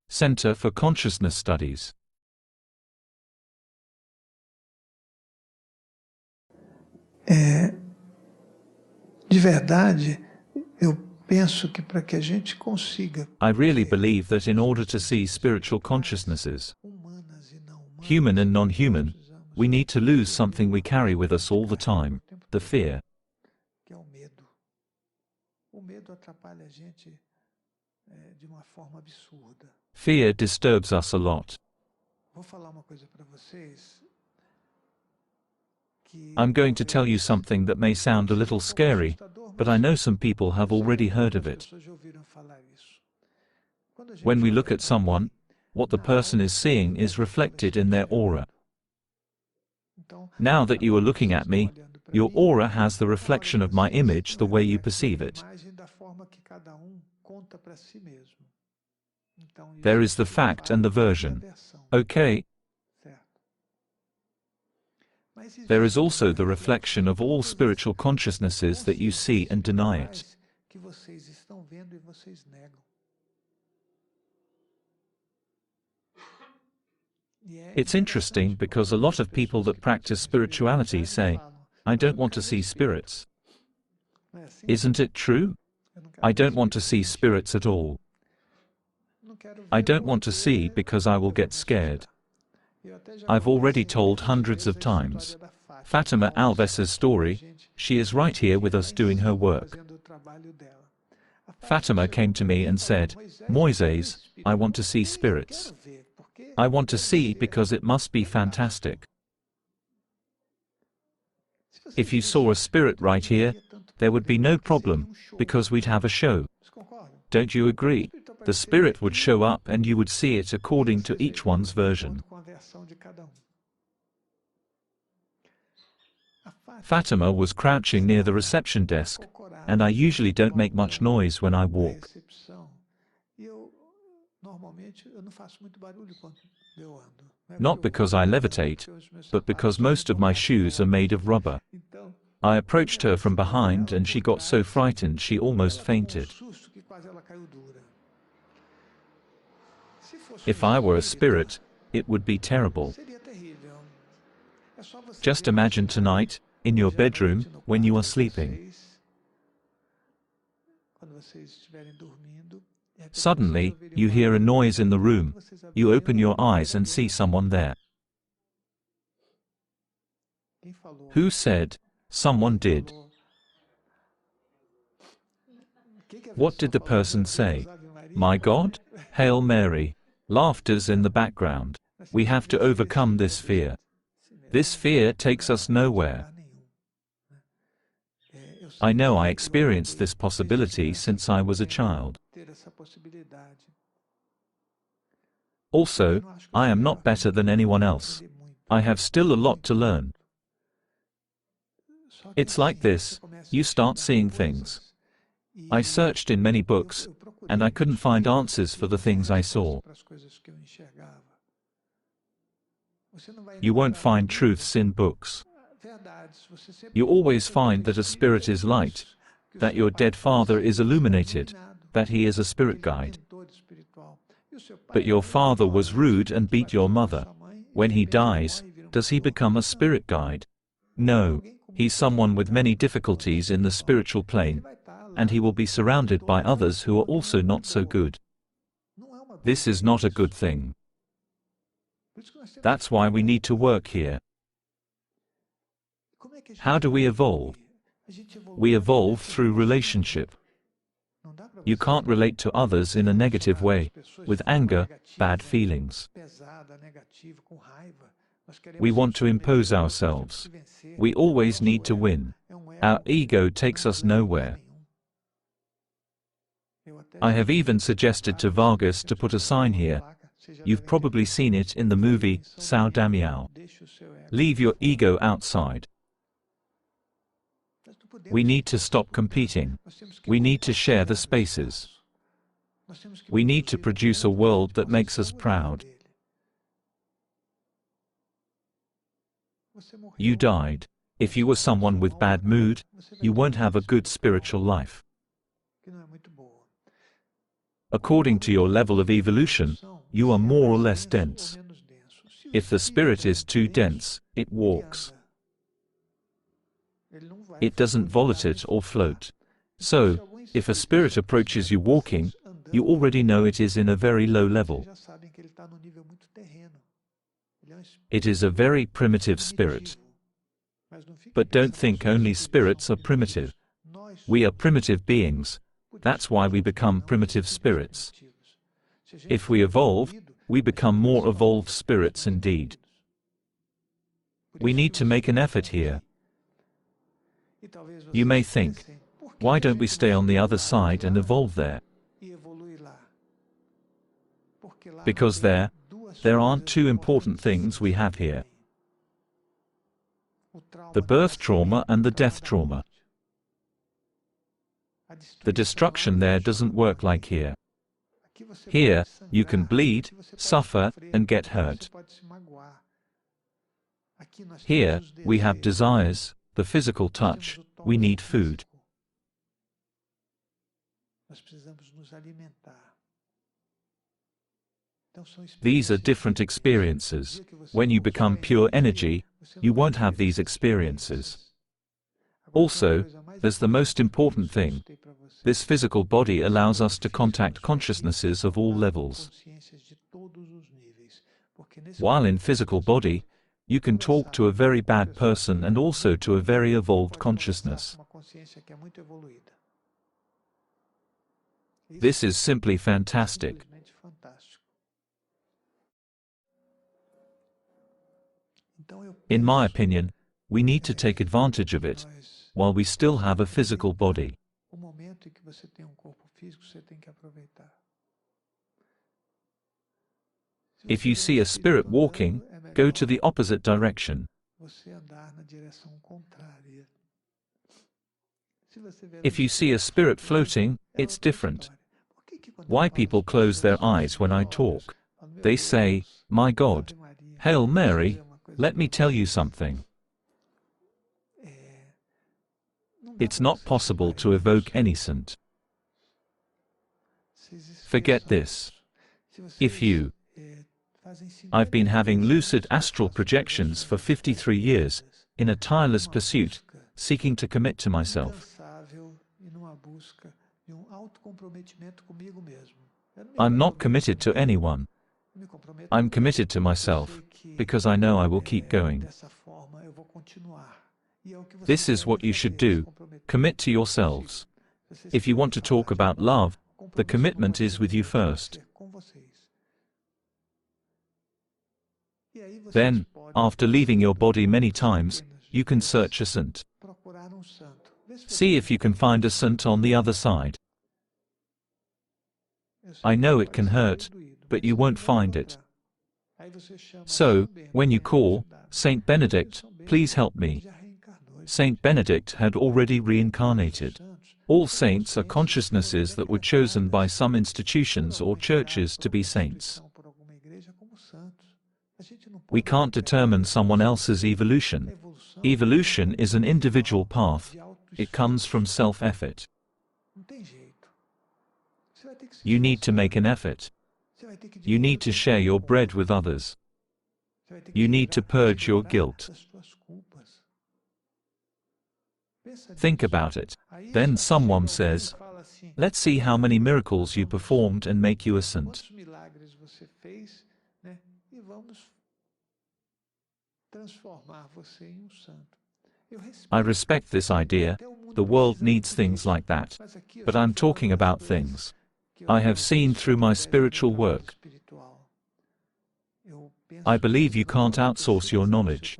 Center for Consciousness Studies. De verdade, eu penso que para que a gente consiga I really believe that in order to see spiritual consciousnesses, humanas e não humanas, human and non-human, precisamos we need to lose something we carry with us all the time, the fear. que é o medo. O medo atrapalha a gente de uma forma absurda. Fear disturbs us a lot. Vou falar uma coisa para vocês que I'm going to tell you something that may sound a little scary, but I know some people have already heard of it. pessoas já ouviram falar isso. Quando a gente When we olha look at para someone, what the person is seeing is reflected in their aura. Então, Now that you are looking at me, olhando para your mim, aura has the na hora reflection de of my vocês, image the não é way you reflexo, é perceive uma it. imagem da forma que cada conta para si mesmo. Então, There is the existe o fact and the fato e a version. versão, Okay, certo? Mas there existe is also the reflexo reflection de of all todas as spiritual consciousnesses that you see and deny it. consciências que vocês estão vendo e vocês negam. E It's interesting because a lot of people that practice spirituality say, I don't want to see spirits. Não é assim? Isn't it true? Eu não quero I ver don't want to espírito see mexer. spirits at all. Não quero I ver don't want to see porque because I will eu vou get me scared. assustar. Eu até já I've contei already told centenas de hundreds vezes of a times. história da Fatima como Alves's story, gente she is right here with us doing her work. fazendo o trabalho dela. A Fatima chegou came to para me mim e and falou, said, Moises, I want to see eu spirits. quero ver, porque I want to deve see ser because it must be fantástico. fantastic. Se vocês If you vissem saw a o spirit espírito, right não here, teria tanto there would be problema, no porque seria problem, show. because we'd have a show. Vocês concordam? Don't you O agree? espírito The apareceria spirit would aqui, show up and you would see it according to vocês each veriam one's de version. acordo com a versão de cada um. A Fatima was crouching near the reception desk, and I usually don't make much noise when I na walk. recepção. E eu, normalmente, eu não faço muito barulho quando eu ando. Não é Not porque eu because I ando, levitate, porque os meus but because sapatos most são of my de shoes are rubber. made of rubber. Então, I approached her from behind and she got so frightened she almost ela tomou fainted. susto que quase ela caiu dura. Se fosse If I were a espírito, spirit, it would be terrible. seria terrível. É só você Just ver imagine hoje, tonight, in your hoje à bedroom, noite no when you quarto are de sleeping. vocês, quando vocês estiverem dormindo, de repente Suddenly, vocês ouviriam you hear a barulho, noise in the room. vocês You abririam open o your olho e eyes and ver see alguém. someone there. Quem falou? Who said? Someone Quem did. falou? Quem que a What pessoa did the falou? Meu person Deus, say? Ave Maria? My God? Hail Mary. Laughter's in the background. Nós We temos have que to vencer overcome esse this medo, fear. gente. Esse medo This não fear vai takes us levar a gente a nowhere. lugar nenhum, né? Eu I sei know que I eu experienced this acordei desde possibility criança since I was a querendo child. ter essa possibilidade. Also, Também não acho que eu I sou am melhor not que better than ninguém, anyone vou else. aprender muito, I have still a lot to muito, learn. muito. Só que It's like assim, você this, começa a you start enxergar seeing things. coisas I e searched in many books, eu procurei and I couldn't muitos find livros answers e for the não tem things I resposta saw. para as coisas que eu enxergava. Você não vai You won't encontrar no find livro truths in books. verdades. Você sempre You encontra always naquele find that a espírito spirit is light, isso, que o that seu your pai dead father is falecido foi illuminated, iluminado, that he is a que spirit ele é um guide. mentor espiritual. E o seu pai But era your muito father was rude violento, and beat your bateu na mother. sua mãe, e de When he repente ele dies, morre e vira um does he mentor. become a Não. spirit guide? É No, alguém com he's muita someone with many dificuldade difficulties in the spiritual Ele plane, vai estar and lá he will be como surrounded by mentor de uma others who are pessoa que não also é not muito so boa. good. Não é uma boa This is ideia not a isso. good thing. Por isso que nós temos que That's why we need to work here. Como é que a gente How do we vai evolve? evoluir? A gente evolui We através evolve de through relationship. Não dá para You você can't relate to others in a negative relacionar com as way, pessoas de with forma anger, bad negativa, feelings. pesada, negativa, com raiva. Nós queremos We ser want to submetidos impose a outros, temos ourselves. que vencer. We always Nosso need to ego win. é um Our ego ego que takes não us nos leva a lugar nowhere. nenhum. Eu até I já have even suggested to Vargas to put a sign here. You've probably seen it in the movie, Sao Damião. Leave your ego outside. We need to stop competing. We need to share the spaces. We need to produce a world that makes us proud. You died. If you were someone with bad mood, you won't have a good spiritual life. According to your level of evolution, you are more or less dense. If the spirit is too dense, it walks. It doesn't volatilate or float. So, if a spirit approaches you walking, you already know it is in a very low level. It is a very primitive spirit. But don't think only spirits are primitive. We are primitive beings. That's why we become primitive spirits. If we evolve, we become more evolved spirits indeed. We need to make an effort here. You may think, why don't we stay on the other side and evolve there? Because there aren't two important things we have here. The birth trauma and the death trauma. The destruction there doesn't work like here. Here, you can bleed, suffer, and get hurt. Here, we have desires, the physical touch, we need food. These are different experiences. When you become pure energy, you won't have these experiences. Also, there's the most important thing. This physical body allows us to contact consciousnesses of all levels. While in physical body, you can talk to a very bad person and also to a very evolved consciousness. This is simply fantastic. In my opinion, we need to take advantage of it, while we still have a physical body. If you see a spirit walking, go to the opposite direction. If you see a spirit floating, it's different. Why people close their eyes when I talk? They say, "My God, Hail Mary, let me tell you something." It's not possible to evoke any saint. Forget this. I've been having lucid astral projections for 53 years, in a tireless pursuit, seeking to commit to myself. I'm not committed to anyone. I'm committed to myself, because I know I will keep going. This is what you should do. Commit to yourselves. If you want to talk about love, the commitment is with you first. Then, after leaving your body many times, you can search a saint. See if you can find a saint on the other side. I know it can hurt, but you won't find it. So, when you call, Saint Benedict, please help me. Saint Benedict had already reincarnated. All saints are consciousnesses that were chosen by some institutions or churches to be saints. We can't determine someone else's evolution. Evolution is an individual path. It comes from self-effort. You need to make an effort. You need to share your bread with others. You need to purge your guilt. Think about it. Then someone says, "Let's see how many miracles you performed and make you a saint." I respect this idea. The world needs things like that. But I'm talking about things I have seen through my spiritual work. I believe you can't outsource your knowledge.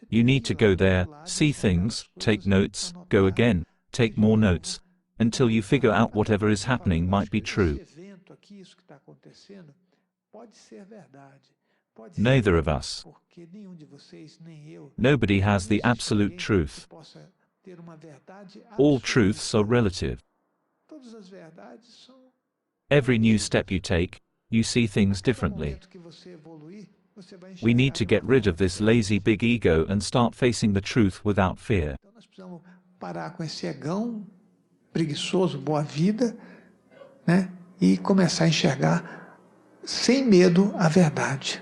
You need to go there, see things, take notes, go again, take more notes, until you figure out whatever is happening might be true. Neither of us. Nobody has the absolute truth. All truths are relative. Every new step you take, you see things differently. We need to get rid of this lazy big ego and start facing the truth without fear. Parar com esse egão preguiçoso, boa vida, né? e começar a enxergar sem medo a verdade.